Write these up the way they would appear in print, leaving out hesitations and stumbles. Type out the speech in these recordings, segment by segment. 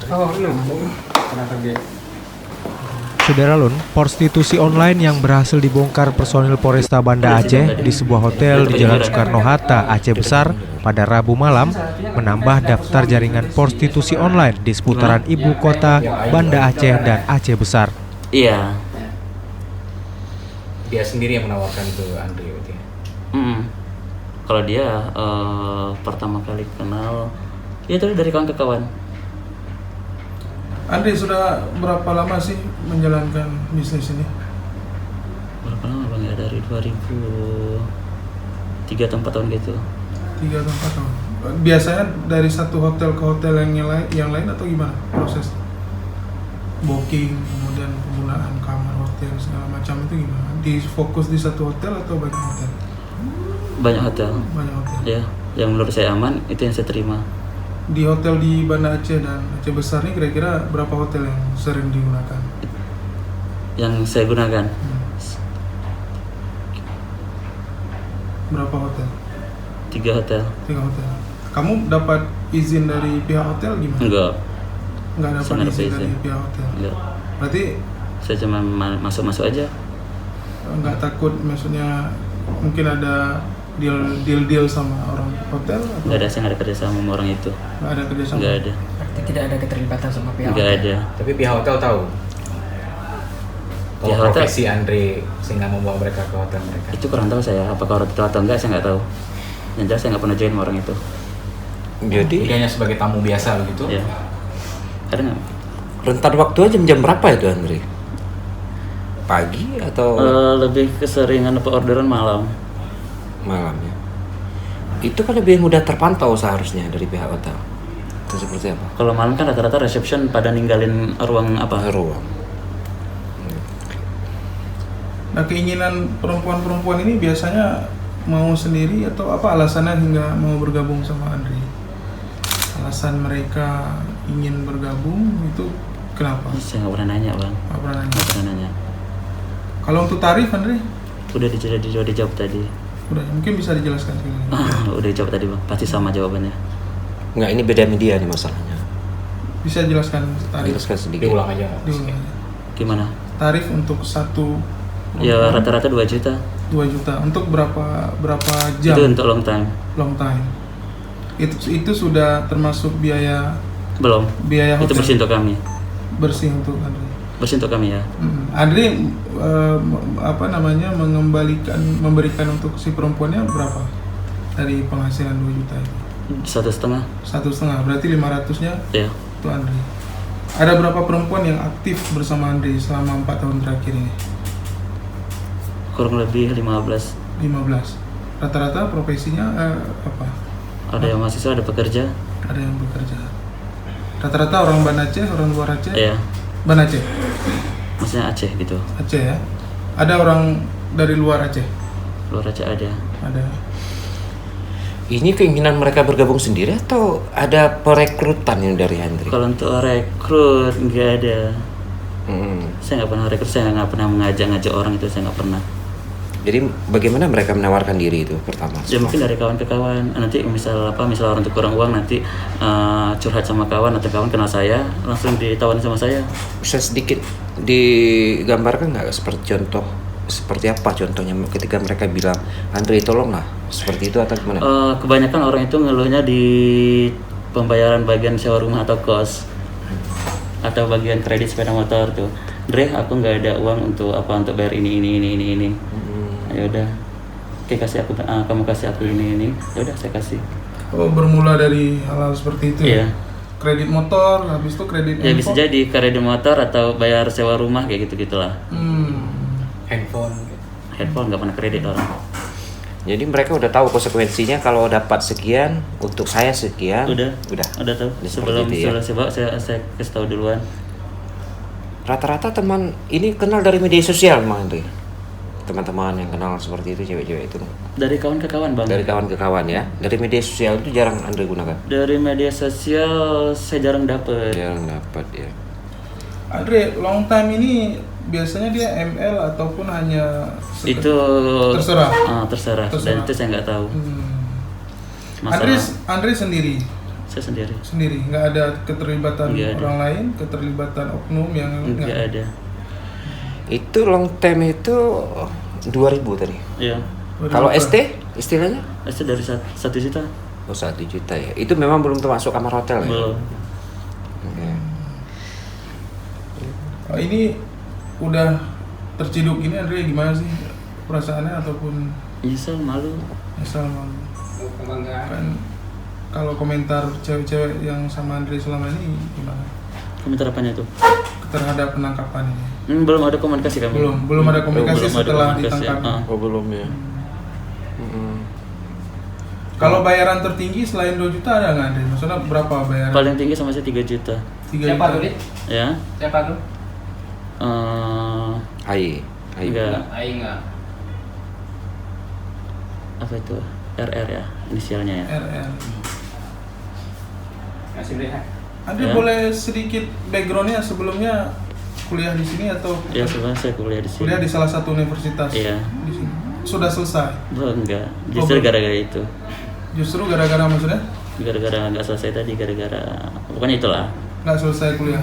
Oh, no. Kenapa dia? Saudara Lun, prostitusi online yang berhasil dibongkar personil Polresta Banda Aceh di sebuah hotel di Jalan Soekarno-Hatta, Aceh Besar pada Rabu malam menambah daftar jaringan prostitusi online di seputaran ibu kota Banda Aceh dan Aceh Besar. Iya. Dia sendiri yang menawarkan ke Andre gitu ya? Kalau dia pertama kali kenal, ya itu dari kawan ke kawan. Andre sudah berapa lama sih menjalankan bisnis ini? Berapa lama bang ya? Dari 2003 atau 4 tahun gitu. 3 atau 4 tahun. Biasanya dari satu hotel ke hotel yang lain atau gimana proses? Booking, kemudian penggunaan kamar hotel segala macam itu gimana? Difokus di satu hotel atau banyak hotel? Banyak hotel. Banyak hotel. Ya, yang menurut saya aman itu yang saya terima. Di hotel di Banda Aceh dan Aceh Besar ini kira-kira berapa hotel yang sering digunakan? Yang saya gunakan. Berapa hotel? 3 hotel. 3 hotel. Kamu dapat izin dari pihak hotel gimana? Enggak. Nggak dapat Saya nggak izin dapat dari izin. pihak hotel. Enggak. Berarti Saya cuma masuk aja. nggak takut, maksudnya mungkin ada deal sama orang hotel? Atau Enggak ada, saya nggak ada kerja sama orang itu. nggak ada kerjasama? Enggak ada. Berarti tidak ada keterlibatan sama pihak Enggak hotel. ada. Tapi pihak hotel tahu kalau Pihak hotel- profesi Andre sehingga membawa mereka ke hotel mereka. Itu kurang tahu saya, apakah orang itu atau enggak saya nggak tahu. Yang jelas saya nggak pernah join sama orang itu. Jadi hanya sebagai tamu biasa begitu? Ya. Ada nggak? Rentan waktu aja jam berapa itu Andre? Pagi atau Lebih keseringan orderan malam. malamnya? Itu kan lebih mudah terpantau seharusnya dari pihak hotel. Itu seperti apa? Kalau malam kan rata-rata reception pada ninggalin ruang apa? Ruang. Nah, keinginan perempuan-perempuan ini biasanya mau sendiri atau apa alasannya hingga mau bergabung sama Andre? Alasan mereka ingin bergabung itu kenapa? Saya nggak pernah nanya bang. Nggak pernah nanya. Nggak pernah nanya. Kalau untuk tarif, Andre, Udah dijawab tadi. udah mungkin bisa dijelaskan sini. Udah dijawab tadi bang. Pasti sama jawabannya. Enggak, ini beda media nih masalahnya. Bisa jelaskan tarif? Jelaskan sedikit. Diulang aja. Diulang aja. Gimana? Tarif untuk satu Ya perempuan, rata-rata 2 juta. 2 juta. Untuk berapa jam? Itu untuk long time. Long time. Itu sudah termasuk biaya Belum. hotel. Itu bersih untuk kami. Bersih untuk Andre. Bersih untuk kami ya. Andre memberikan untuk si perempuannya berapa dari penghasilan 2 juta itu? 1,5. 1,5, berarti 500-nya Ya. itu Andre. Ada berapa perempuan yang aktif bersama Andre selama 4 tahun terakhir ini? Kurang lebih 15. 15. Rata-rata profesinya apa? Ada yang mahasiswa, ada pekerja. Ada yang bekerja. Rata-rata orang Banda Aceh, orang luar Aceh? Ya. Banda Aceh? Maksudnya Aceh gitu. Aceh ya? Ada orang dari luar Aceh? Luar Aceh ada. Ada. Ini keinginan mereka bergabung sendiri atau ada perekrutan yang dari Andre? Kalau untuk rekrut nggak ada. Hmm. Saya nggak pernah rekrut, saya nggak pernah ngajak orang itu, saya nggak pernah. Jadi bagaimana mereka menawarkan diri itu pertama? Ya mungkin dari kawan ke kawan. Nanti misal orang untuk kurang uang nanti curhat sama kawan atau kawan kenal saya langsung ditawarin sama saya. Bisa sedikit digambarkan nggak seperti apa contohnya ketika mereka bilang Andre tolonglah seperti itu atau gimana? Kebanyakan orang itu ngeluhnya di pembayaran bagian sewa rumah atau kos atau bagian kredit sepeda motor tuh. Dre, aku nggak ada uang untuk bayar ini. Ya udah, oke kamu kasih aku ini. Ya udah saya kasih. Oh, bermula dari hal-hal seperti itu ya? Iya. Kredit motor, habis itu kredit Ya bisa handphone? jadi kredit motor atau bayar sewa rumah kayak gitu-gitulah. Handphone nggak pernah kredit orang. Jadi mereka udah tahu konsekuensinya kalau dapat sekian untuk saya sekian. Udah tahu. Ini Sebelum seperti itu ya. saya kasih tahu duluan. Rata-rata teman ini kenal dari media sosial memang itu ya? Teman-teman yang kenal seperti itu cewek-cewek itu Dari kawan ke kawan bang. dari kawan ke kawan ya. Dari media sosial itu jarang Andre gunakan. Dari media sosial saya jarang dapet. Jarang dapat ya. Andre, long time ini biasanya dia ML ataupun hanya Itu terserah. terserah. Dan Terserah. itu saya nggak tahu. Andre Masalah Andre sendiri Saya sendiri. Sendiri, nggak ada keterlibatan Nggak ada. orang lain, keterlibatan oknum yang Nggak ada. Itu long term itu 2.000 tadi. Iya. Kalau ST istilahnya? Itu dari 1 juta. Oh 1 juta ya. Itu memang belum termasuk kamar hotel ya? Belum. Oke. Ini udah terciduk ini Andre gimana sih perasaannya ataupun Nyesel, malu. asal kan kalau komentar cewek-cewek yang sama Andre selama ini gimana Komentar apanya itu? terhadap penangkapan ini? Belum ada komunikasi kami. Belum ada komunikasi Belum ada setelah komunikasi, ditangkap. Oh belum ya. Kalau bayaran tertinggi selain 2 juta ada nggak Andre? Maksudnya berapa bayaran? Paling tinggi sama saya 3 juta. 3 Siapa juta. tuh, Dit? Ya. Siapa tuh? Hai. Enggak. Aing enggak. Apa itu? RR ya, inisialnya ya. RR. Masih lihat. Andre Ya. boleh sedikit backgroundnya sebelumnya kuliah di sini atau Ya sebenarnya saya kuliah di sini. kuliah di salah satu universitas Iya. di sini? Sudah selesai? Enggak. Justru belum. gara-gara itu. Justru gara-gara maksudnya Gara-gara nggak selesai tadi, gara-gara pokoknya itulah. nggak selesai kuliah?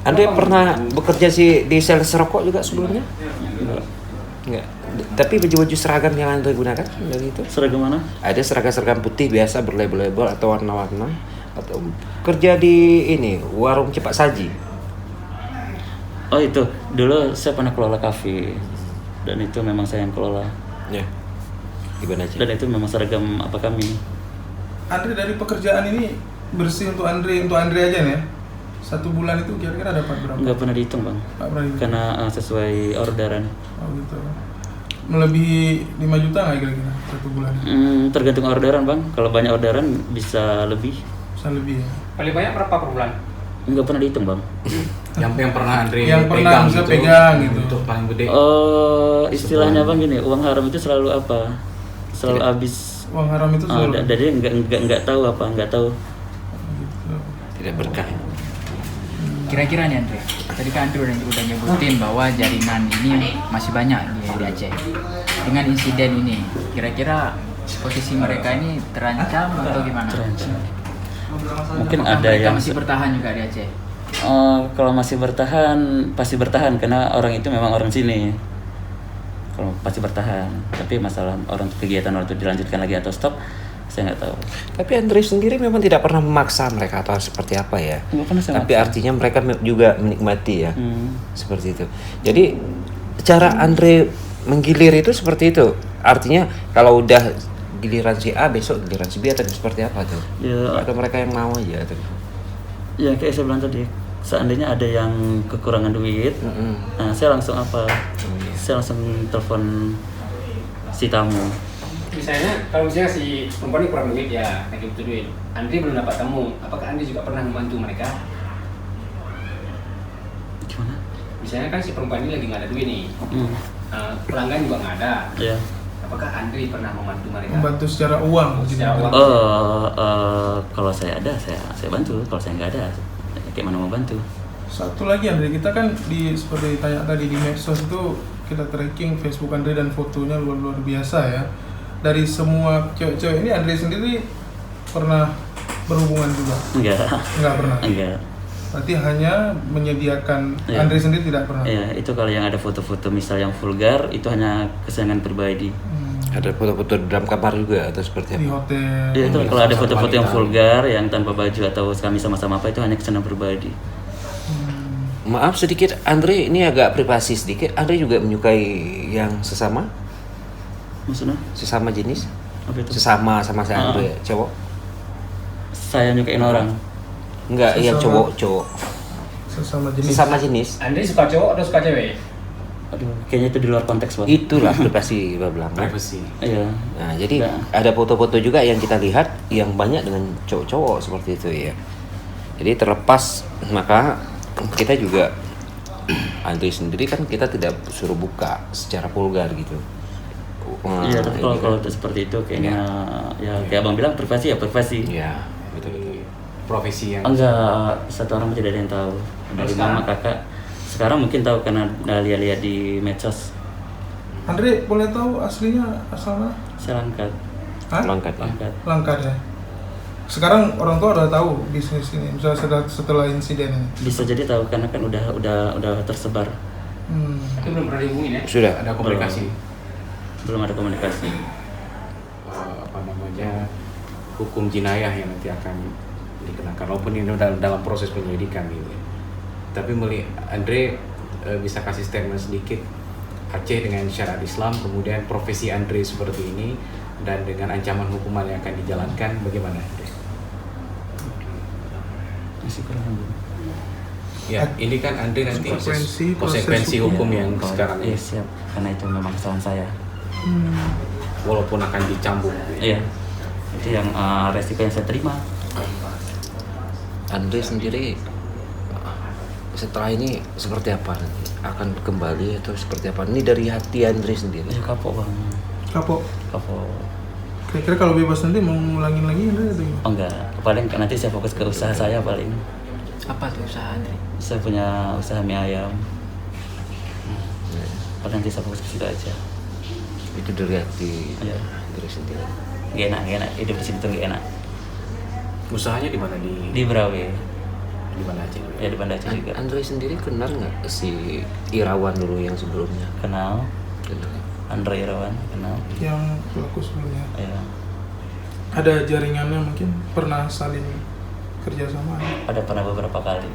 Andre pernah bekerja di sales rokok juga sebelumnya? Enggak. Tapi baju-baju seragam yang Andre gunakan dari itu? Seragam mana? Ada seragam putih biasa berlabel-label atau warna-warna, atau kerja di ini warung cepat saji. Oh itu, dulu saya pernah kelola kafe dan itu memang saya yang kelola. Ya. Gimana aja? Dan itu memang seragam apa kami. Andre dari pekerjaan ini bersih untuk Andre aja nih ya? 1 bulan itu kira-kira dapat berapa? Nggak pernah dihitung bang, Nggak pernah dihitung. karena sesuai orderan. Oh gitu. Melebihi 5 juta nggak kira-kira 1 bulan? Tergantung orderan bang, kalau banyak orderan bisa lebih. Bisa lebih ya? Paling banyak berapa per bulan? Nggak pernah dihitung bang. Yang pernah Andre Yang pernah pegang bisa gitu, pegang gitu. Untuk paling gede. Istilahnya bang gini, uang haram itu selalu apa? Selalu habis. Uang haram itu selalu Jadi nggak tahu apa, nggak tahu. gitu. Tidak berkah. Kira-kira nih Andre, tadi kan Andre udah nyebutin bahwa jaringan ini masih banyak di Aceh. Dengan insiden ini, kira-kira posisi mereka ini terancam atau gimana? Terancam. Mungkin Apakah ada mereka yang masih bertahan juga di Aceh? kalau masih bertahan pasti bertahan karena orang itu memang orang sini. Kalau pasti bertahan, tapi masalah orang kegiatan orang itu dilanjutkan lagi atau stop, saya nggak tahu. Tapi Andre sendiri memang tidak pernah memaksa mereka atau seperti apa ya. Nggak pernah saya Tapi maksa. artinya mereka juga menikmati ya. Seperti itu. Jadi cara Andre menggilir itu seperti itu. Artinya kalau udah giliran si A besok giliran si B atau seperti apa tuh? Ya, Atau mereka yang mau aja tuh. ya kayak saya bilang tadi, seandainya ada yang kekurangan duit, nah saya langsung apa? Saya langsung telepon si tamu. Misalnya kalau misalnya si perempuan ini kurang duit ya kayak gitu duit, Andri belum dapat tamu, apakah Andri juga pernah membantu mereka? Gimana? Misalnya kan si perempuan ini lagi nggak ada duit nih, pelanggan juga nggak ada, Ya. apakah Andri pernah membantu mereka? Membantu secara uang gitu. Secara uang. Kalau saya ada, saya bantu. Kalau saya nggak ada, kayak mana mau bantu? Satu lagi Andre, kita kan seperti ditanya tadi di medsos itu kita tracking Facebook Andre dan fotonya luar biasa ya. Dari semua cewek-cewek ini Andre sendiri pernah berhubungan juga? Enggak pernah. Enggak. Berarti hanya menyediakan. Iya. Andre sendiri tidak pernah. Ya, itu kalau yang ada foto-foto misal yang vulgar itu hanya kesenangan pribadi. Ada foto-foto di dalam kamar juga atau seperti Di apa? hotel. Ya, itu kalau ada sama foto-foto yang wanita. vulgar yang tanpa baju atau kami sama-sama apa itu hanya kesenangan pribadi. Maaf sedikit, Andre ini agak privasi sedikit. Andre juga menyukai yang sesama Maksudnya? jenis? Apa itu? Sesama sama si Andre, cowok? Saya nyukain orang. Enggak, yang Sesama. cowok. Sesama jenis. Sesama jenis. Andri suka cowok atau suka cewek? Aduh, kayaknya itu di luar konteks, Bang. Itulah privasi Mbak bilang. Privacy. Iya. Nah, jadi Nah. ada foto-foto juga yang kita lihat yang banyak dengan cowok-cowok seperti itu ya. Jadi terlepas maka kita juga Andre sendiri kan kita tidak suruh buka secara vulgar gitu. Iya, tapi ini kalau kan- itu seperti itu kayaknya ya kayak Abang bilang privasi ya privasi. Iya, betul. Profesi yang Enggak, satu orang tidak ada yang tahu. Dari mama, kakak. Sekarang mungkin tahu karena lihat-lihat di medsos. Andre boleh tahu aslinya asalnya? Saya angkat. Hah? Langkat ya. Angkat. Langkat ya. Sekarang orang tua udah tahu bisnis ini, misalnya setelah insiden ini. Bisa jadi tahu karena kan udah tersebar. Itu belum pernah dihubungin ya? Sudah. Ada komunikasi. Belum ada komunikasi. Apa namanya, hukum jenayah yang nanti akan dikenakan, walaupun ini dalam proses penyelidikan gitu. Tapi Andre bisa kasih statement sedikit, Aceh dengan syariat Islam, kemudian profesi Andre seperti ini, dan dengan ancaman hukuman yang akan dijalankan, bagaimana Andre? Masih kurang. Ya, ini kan Andre nanti Konsekuensi konsekuensi hukum yang Oh, sekarang iya ini, siap, karena itu memang kesalahan saya. walaupun akan dicambuk. Iya, itu yang resiko yang saya terima. Andre sendiri setelah ini seperti apa nanti? Akan kembali atau seperti apa? Ini dari hati Andre sendiri. Ya kapok bang, Kapok. kapok. Kira-kira kalau bebas nanti mau ngulangin lagi Andre atau gimana? Oh enggak, paling nanti saya fokus ke usaha saya paling. Apa tuh usaha Andre? Saya punya usaha mie ayam. Paling nanti saya fokus ke situ aja. Itu dari hati Iya. Andre sendiri. Gak enak, hidup di situ gak enak. Usahanya di mana, Di Berawe, di mana Aceh? ya di Banda Aceh juga. Andre sendiri kenal nggak si Irawan dulu yang sebelumnya? Kenal, Kenal. Andre Irawan, kenal. Yang pelaku sebelumnya. Ya, Ada jaringannya mungkin, pernah saling kerjasama. ada pernah beberapa kali.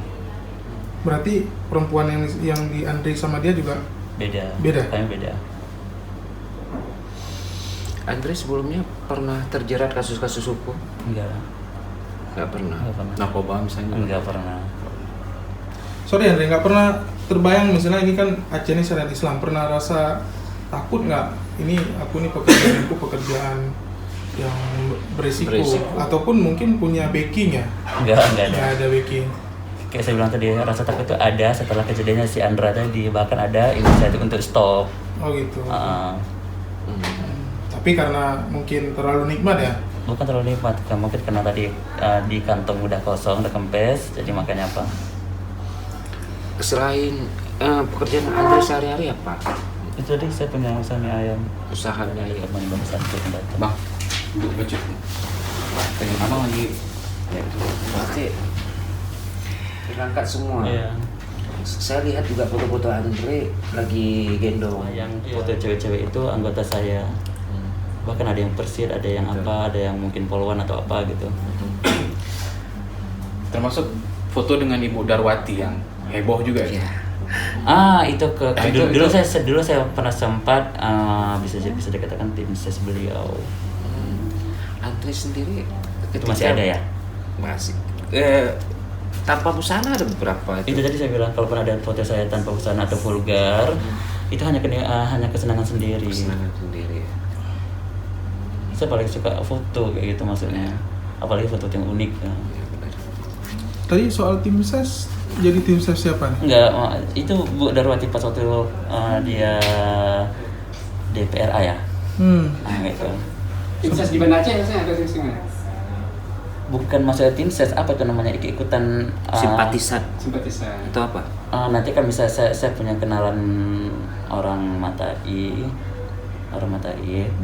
Berarti perempuan yang di Andre sama dia juga Beda. Beda? Kayaknya beda. Andre sebelumnya pernah terjerat kasus-kasus hukum? Enggak, Nggak pernah. enggak pernah. Narkoba misalnya? Enggak pernah. Sorry Andre, nggak pernah terbayang misalnya ini kan Aceh ini syariat Islam, pernah rasa takut nggak? Ini aku nih pekerjaan yang berisiko, ataupun mungkin punya backing ya? Enggak ada. Nggak ada backing. Kayak saya bilang tadi, rasa takut itu ada setelah kejadiannya si Andra tadi, bahkan ada inisiatif untuk stop. Oh gitu. Uh, Tapi karena mungkin terlalu nikmat ya? Bukan terlalu nikmat, mungkin karena tadi di kantong udah kosong, udah kempes, jadi makanya apa? Selain pekerjaan Andre sehari-hari apa? Itu tadi saya punya usaha mie ayam. Usahanya ya. Teman bangsa itu pendatang. Bang, duduk baju. Pengen abang lagi. Ya, berarti terangkat semua. Iya. Saya lihat juga foto-foto Andre lagi gendong. Yang foto cewek-cewek itu anggota saya. Bahkan ada yang Persir, ada yang apa, ada yang mungkin Polwan atau apa gitu. Termasuk foto dengan Ibu Darwati yang heboh juga ya. Itu dulu saya pernah sempat bisa dikatakan tim ses beliau. Andre sendiri Itu masih ada ya? Masih. Tanpa busana ada beberapa Itu tadi saya bilang kalau pernah ada foto saya tanpa busana atau vulgar, itu hanya kesenangan sendiri. Kesenangan sendiri. Saya paling suka foto kayak gitu maksudnya, apalagi foto yang unik. Ya. Tadi soal tim ses, jadi tim ses siapa nih? Enggak, itu Bu Darwati pas waktu dia DPRA ya. Nah gitu. Tim ses di Banda Aceh maksudnya atau tim ses mana? Bukan maksudnya tim ses, apa itu namanya, ikutan Simpatisan. Simpatisan. Itu apa? nanti kan bisa saya punya kenalan orang Matai,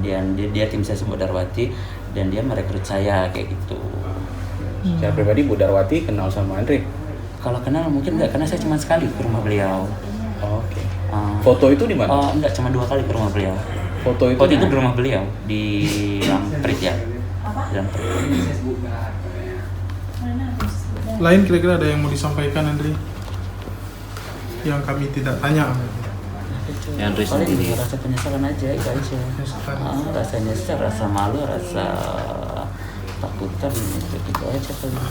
dia tim saya Bu Darwati dan dia merekrut saya kayak gitu. Secara pribadi Bu Darwati kenal sama Andre? Kalau kenal mungkin enggak, karena saya cuma sekali ke rumah beliau. Oke. Foto itu di mana? Enggak, cuma 2 kali ke rumah beliau. Foto itu Waktu itu di rumah beliau di Lamprit ya. Di Lamprit. Lain kira-kira ada yang mau disampaikan Andre? Yang kami tidak tanya. Yang Andre Paling sendiri. rasa penyesalan aja, itu aja. Rasa nyesel, rasa malu, rasa takutan, gitu aja paling.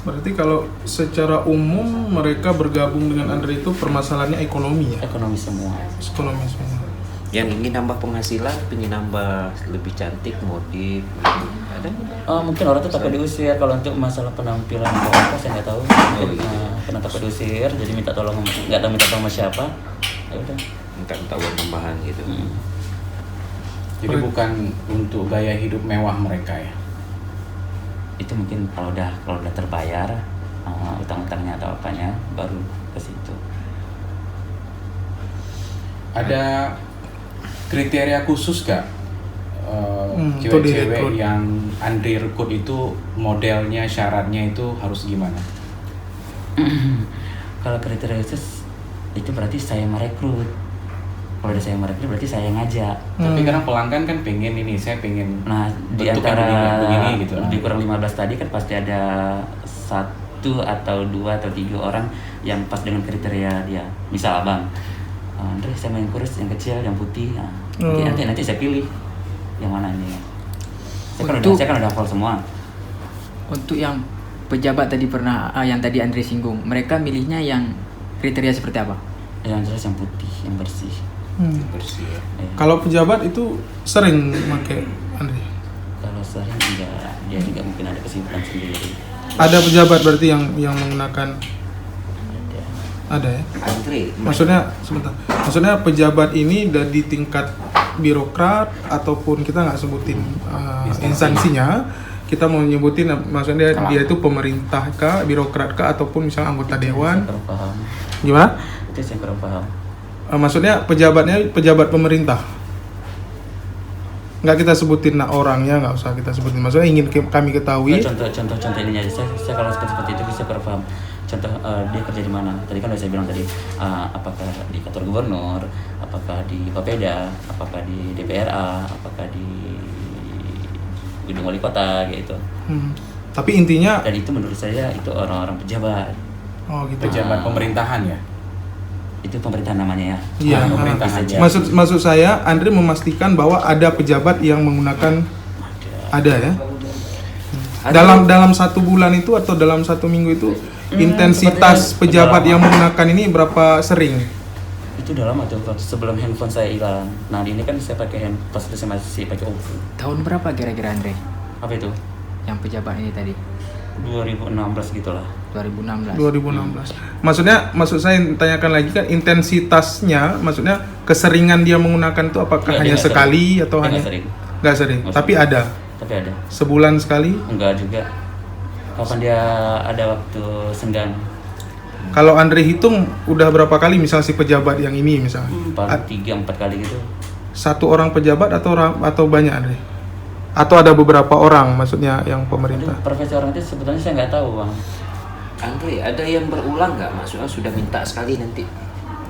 Berarti kalau secara umum mereka bergabung dengan Andre itu permasalahannya ekonomi ya? Ekonomi semua. Ekonomi semua. Yang ingin nambah penghasilan, ingin nambah lebih cantik, modif, ada? Mungkin orang tuh takut diusir. Kalau untuk masalah penampilan atau apa saya nggak tahu. Mungkin karena takut diusir, jadi minta tolong, nggak tahu minta tolong sama siapa. Ya udah. Minta uang tambahan gitu. Jadi bukan untuk gaya hidup mewah mereka ya? Itu mungkin kalau udah terbayar utang-utangnya atau apanya baru ke situ. Ada kriteria khusus gak untuk cewek-cewek direkrut. yang Andre rekrut itu modelnya, syaratnya itu harus gimana? Kalau kriteria khusus itu berarti saya merekrut. Kalau saya merekrut berarti saya ngajak. Tapi karena pelanggan kan pengen ini, saya pengen Nah, di bentuknya antara begini gitu. lebih kurang 15 tadi kan pasti ada 1 atau 2 atau 3 orang yang pas dengan kriteria dia. Misal abang, Andre saya main kurus yang kecil, yang putih. Nah, nanti saya pilih yang mana ini. Saya kan udah hafal semua. Untuk yang pejabat tadi yang tadi Andre singgung, mereka milihnya yang kriteria seperti apa? Yang jelas yang putih, yang bersih. Bersih ya. Kalau pejabat itu sering pakai Andre. Kalau sering enggak, dia juga mungkin ada kesibukan sendiri. Ada pejabat berarti yang menggunakan ada ya? Andre, Maksudnya sebentar. Maksudnya pejabat ini dari tingkat birokrat ataupun kita nggak sebutin instansinya, kita mau nyebutin maksudnya dia itu pemerintah kah, birokrat kah, ataupun misalnya anggota dewan. Saya kurang paham. Gimana? Itu saya kurang paham. Maksudnya pejabatnya pejabat pemerintah. Nggak kita sebutin orangnya, nggak usah kita sebutin. Maksudnya ingin kami ketahui. Contoh ininya aja. Saya kalau seperti itu bisa kurang paham. Contoh dia kerja di mana? Tadi kan udah saya bilang tadi, apakah di kantor gubernur, apakah di Bapeda, apakah di DPRA, apakah di gedung wali kota gitu. Tapi intinya, Dan itu menurut saya itu orang-orang pejabat. oh gitu. Pejabat pemerintahan ya. Itu pemerintahan namanya ya. Iya. Pemerintahan ya. Maksud saya, Andre memastikan bahwa ada pejabat yang menggunakan ada ya. Dalam 1 bulan itu atau dalam 1 minggu itu intensitas pejabat yang menggunakan ini berapa sering? Itu udah lama tuh sebelum handphone saya hilang. Nah ini kan saya pakai handphone pas itu saya masih pakai OVO. Tahun berapa kira-kira Andre? Apa itu? Yang pejabat ini tadi? 2016 gitulah. 2016. 2016. Maksud saya tanyakan lagi kan intensitasnya, maksudnya keseringan dia menggunakan itu apakah Nggak, hanya dia nggak sekali sering. atau Dia hanya nggak sering. nggak sering, Nggak tapi sering. ada Tapi ada. sebulan sekali. Enggak juga. Kapan dia ada waktu senggang? Kalau Andre hitung udah berapa kali misal si pejabat yang ini misalnya Paling 3-4 kali gitu. 1 orang pejabat atau banyak Andre? Atau ada beberapa orang maksudnya yang pemerintah? Aduh, profesi orang itu sebetulnya saya nggak tahu bang. Andre, ada yang berulang nggak? Maksudnya sudah minta sekali nanti.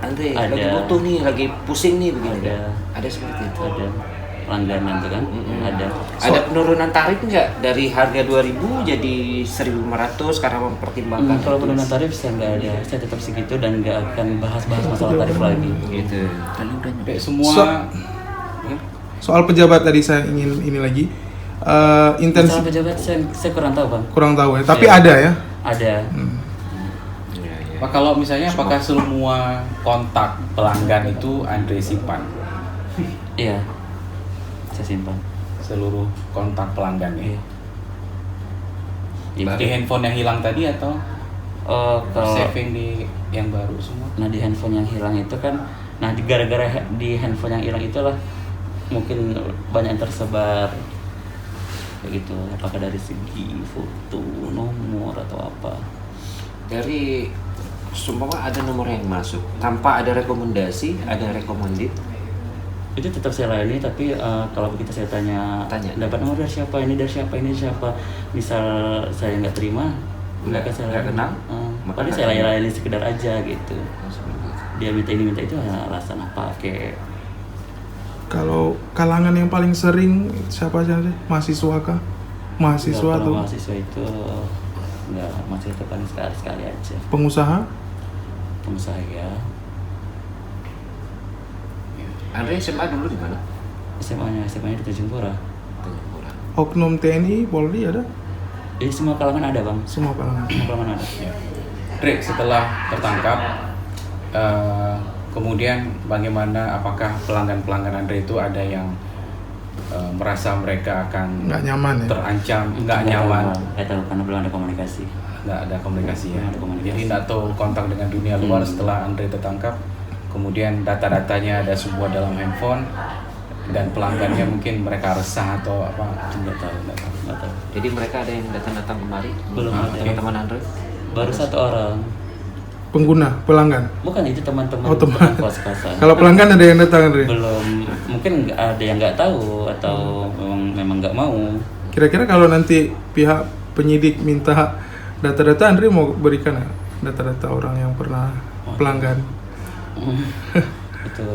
Andre, Ada. lagi butuh nih, lagi pusing nih begini. Ada. Ada seperti itu. Ada langganan tuh kan? Ada. Ada penurunan tarif nggak dari harga 2.000 jadi 1.500 karena mempertimbangkan Kalau itu? penurunan tarif saya nggak ada. Saya tetap segitu dan nggak akan bahas masalah tarif lagi. Gitu. Kayak semua Soal pejabat tadi saya ingin ini lagi intensi Masalah pejabat saya kurang tahu bang. kurang tahu ya, tapi Iya. ada ya. Ada. Pak, kalau misalnya apakah semua kontak pelanggan itu Andre simpan? Iya. Saya simpan. Seluruh kontak pelanggan ya? Iya. Di handphone yang hilang tadi atau Kalau saving di yang baru semua? Nah di handphone yang hilang itu kan, nah gara-gara di handphone yang hilang itulah mungkin banyak yang tersebar begitu. Apakah dari segi foto, nomor atau apa? Dari sumpah ada nomor yang masuk tanpa ada rekomendasi, ada recommended. Itu tetap saya layani, tapi kalau begitu saya tanya. Dapat nomor dari siapa, ini dari siapa, ini dari siapa. Misal saya nggak terima, Nggak kenal? Padahal saya layani sekedar aja gitu. Dia minta ini minta itu, alasan apa? Kayak Kalau kalangan yang paling sering siapa aja sih? Mahasiswa kah? Mahasiswa kalau atau mahasiswa itu nggak, mahasiswa paling sekali aja. pengusaha? Pengusaha ya. Andre SMA dulu di mana? SMA-nya di Tanjung Pura. Oknum TNI, Polri ada? Jadi semua kalangan ada bang. Semua kalangan. Semua kalangan ada. Andre, setelah tertangkap, kemudian bagaimana, apakah pelanggan-pelanggan Andre itu ada yang merasa mereka akan Nggak nyaman ya? terancam, nggak nyaman, Nggak tahu karena belum ada komunikasi. nggak ada komunikasi ya? Belum ada komunikasi. Jadi nggak tahu kontak dengan dunia luar setelah Andre tertangkap, kemudian data-datanya ada semua dalam handphone, dan pelanggannya mungkin mereka resah atau apa? Nggak tahu. Jadi mereka ada yang datang kemari? Belum ada. Teman-teman Andre? Baru 1 orang. pengguna, pelanggan. Bukan, itu teman-teman Oh, teman. kos-kosan. Kalau pelanggan ada yang datang, Andre? Belum, mungkin ada yang nggak tahu atau memang nggak mau. Kira-kira kalau nanti pihak penyidik minta data-data, Andre mau berikan nggak data-data orang yang pernah pelanggan? Itu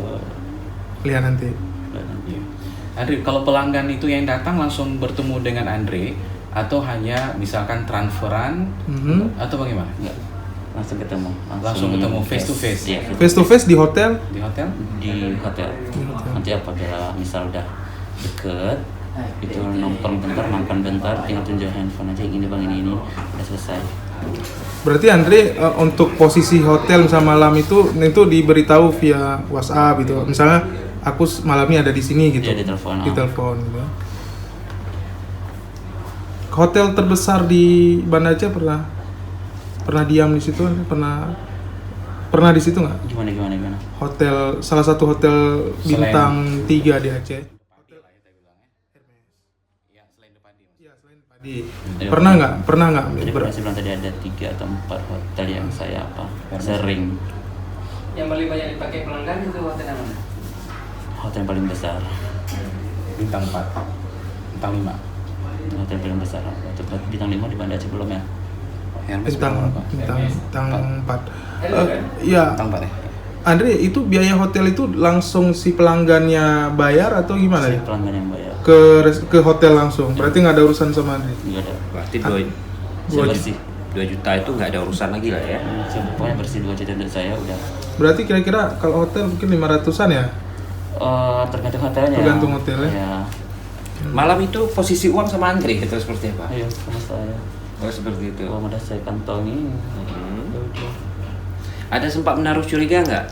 Lihat nanti. Andre, kalau pelanggan itu yang datang langsung bertemu dengan Andre atau hanya misalkan transferan atau bagaimana? nggak langsung ketemu, Langsung ketemu face to face? Iya, Face to face di hotel? Di hotel? di hotel. Nanti apabila misal udah deket, itu nongkrong bentar, makan bentar, tinggal tunjuk handphone aja, ini bang, ini udah selesai. Berarti Andre untuk posisi hotel misalnya malam itu diberitahu via WhatsApp gitu. Misalnya aku malamnya ada di sini gitu. Iya, ditelepon. Di telepon gitu. Hotel terbesar di Banda Aceh pernah diam di situ? Pernah di situ nggak? Gimana? Hotel, salah satu hotel bintang 3 di Aceh. Pernah nggak? Jadi saya bilang tadi ada 3 atau 4 hotel yang saya sering. Yang paling banyak dipakai pelanggan itu hotel yang mana? Hotel yang paling besar, Bintang 4, bintang 5. hotel paling besar. Hotel bintang 5 di Banda Aceh belum ya? Bintang 4. Iya. Bintang 4 ya? Andre, itu biaya hotel itu langsung si pelanggannya bayar atau gimana Si ya? pelanggan yang bayar. Ke hotel langsung. Berarti nggak ada urusan sama Andre. Nggak ada. Berarti Saya bersih. 2 juta itu nggak ada urusan lagi lah ya. Pokoknya bersih 2 juta untuk saya udah. Berarti kira-kira kalau hotel mungkin 500-an ya? Tergantung hotelnya. Tergantung hotelnya. Ya. Malam itu posisi uang sama Andre itu seperti apa? Ayo sama saya. Oh seperti itu. Uang udah saya kantongi. Ya udah. Ada sempat menaruh curiga nggak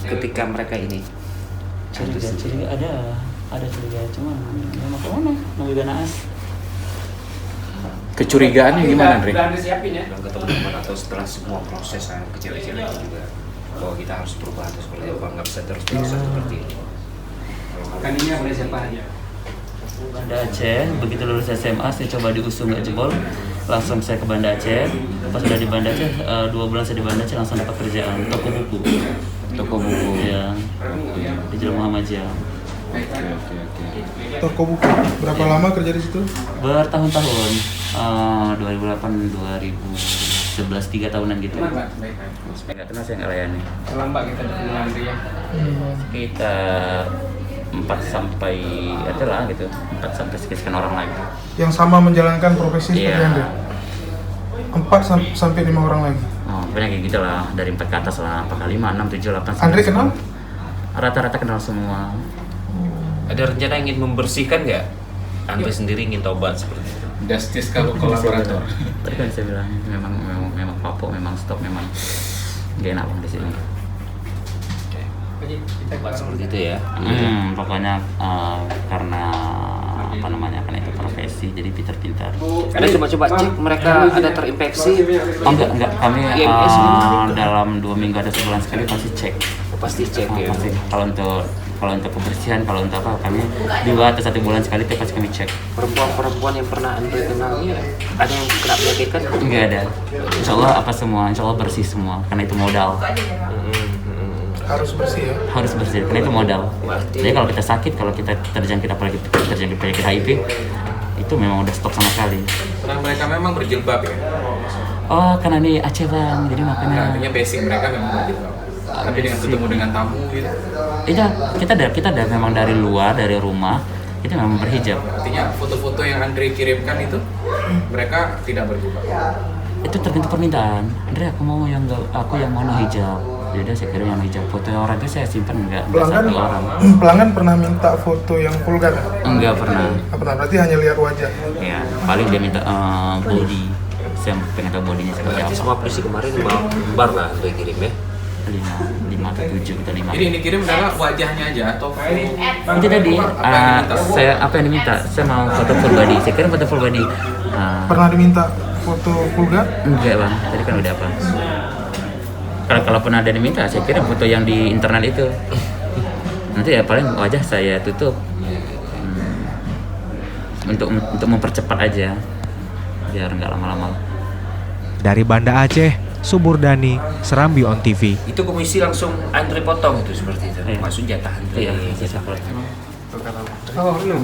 ketika mereka ini? Curiga ada curiga, cuman ya mau kemana? Mau juga naas. Kecurigaannya gimana, Andre? Udah Andre siapin ya. Belum ketemu teman atau setelah semua proses kecil-kecil itu juga bahwa kita harus berubah atau seperti apa, nggak bisa terus-terusan seperti ini. Kan ini boleh siapa aja. Banda Aceh, begitu lulus SMA saya coba diusung nggak jebol, langsung saya ke Banda Aceh. Pas udah di Banda Aceh, 2 bulan saya di Banda Aceh langsung dapat kerjaan toko buku. Ya, di Jalan Muhammadiyah. Toko buku. Berapa lama kerja di situ? Bertahun-tahun, 2008, 2011, 3 tahunan gitu. Gimana Pak? Baik. Nggak kenal saya nggak layani. Terlambat kita ketemu Andre ya. Kita 4 sampai adalah gitu, 4 sampai sekian orang lagi. Yang sama menjalankan profesi seperti Iya. Andre? 4 sampai 5 orang lagi. Oh, banyak kayak gitu lah, dari 4 ke atas lah, apakah 5, 6, 7, 8, 9. Andre kenal? Rata-rata kenal semua. Ada rencana ingin membersihkan nggak? Andre sendiri ingin tobat seperti itu. Justice kalau kolaborator. Tadi kan saya bilang memang kapok, memang stop, memang gak enak di sini. Tobat seperti itu ya. Pokoknya karena karena itu profesi, jadi pintar-pintar. Karena coba-coba cek mereka ada terinfeksi. Oh, enggak, kami IMS dalam 2 minggu ada sebulan sekali pasti cek. Pasti cek ya. Pasti. Kalau untuk kebersihan, kalau untuk apa, kami 2 atau 1 bulan sekali itu pasti kami cek. Perempuan-perempuan yang pernah Andre kenal ada yang kena penyakit kan? Enggak ada. Insya Allah insya Allah bersih semua, karena itu modal. Harus bersih ya? Harus bersih, karena itu modal. Berarti- Jadi kalau kita sakit, kalau kita terjangkit penyakit HIV, itu memang udah stop sama sekali. Nah, mereka memang berjilbab ya? Oh, karena ini Aceh bang, jadi makanya. Artinya basic mereka memang berjilbab. Tapi dengan ketemu dengan tamu gitu. Iya, kita ada memang dari luar, dari rumah, itu memang berhijab. Artinya foto-foto yang Andre kirimkan itu mereka tidak berjilbab. Itu tergantung permintaan. Andre, aku mau yang mono hijab. Jadi saya kirim yang hijab. Foto yang orang itu saya simpan enggak satu orang. Pelanggan pernah minta foto yang vulgar kan? Enggak pernah. Nggak pernah, berarti hanya lihat wajah. Ya, paling dia minta body. Saya pengen tahu bodinya seperti Berarti apa. semua puisi kemarin bar lah Andre kirim ya. 5 atau 7 kita 5. Jadi yang dikirim adalah wajahnya aja atau Itu tadi apa yang diminta? apa yang diminta? Saya mau foto full body. Saya kirim foto full body. Pernah diminta foto vulgar? Enggak bang, tadi kan udah apa? Kalau pernah ada diminta, saya kirim foto yang di internet itu. Nanti ya paling wajah saya tutup untuk mempercepat aja, biar nggak lama-lama. Dari Banda Aceh, Suburdani, Serambi On TV. Itu komisi langsung Andre potong itu seperti itu. Iya. Maksud jatah Andre. Iya, jatah. Oh, belum.